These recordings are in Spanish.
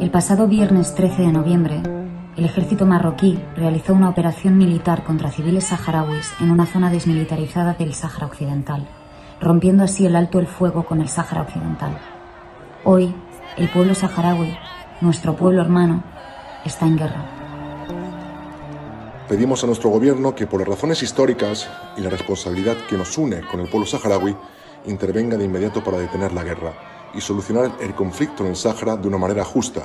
El pasado viernes 13 de noviembre, el ejército marroquí realizó una operación militar contra civiles saharauis en una zona desmilitarizada del Sáhara Occidental, rompiendo así el alto el fuego con el Sáhara Occidental. Hoy, el pueblo saharaui, nuestro pueblo hermano, está en guerra. Pedimos a nuestro gobierno que, por las razones históricas y la responsabilidad que nos une con el pueblo saharaui, intervenga de inmediato para detener la guerra y solucionar el conflicto en el Sáhara de una manera justa.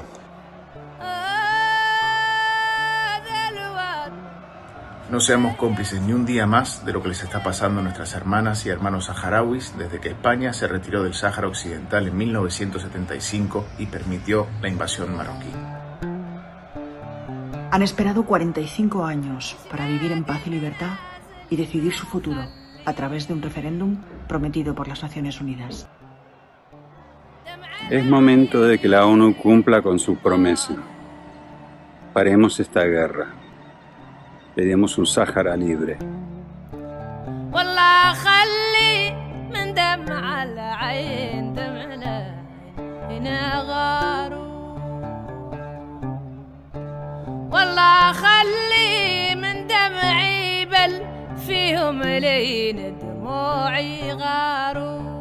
No seamos cómplices ni un día más de lo que les está pasando a nuestras hermanas y hermanos saharauis desde que España se retiró del Sáhara Occidental en 1975 y permitió la invasión marroquí. Han esperado 45 años para vivir en paz y libertad y decidir su futuro a través de un referéndum prometido por las Naciones Unidas. Es momento de que la ONU cumpla con su promesa. Paremos esta guerra. Queremos un Sáhara libre. والله خلي من دمعي بل فيهم لين دموعي غاروا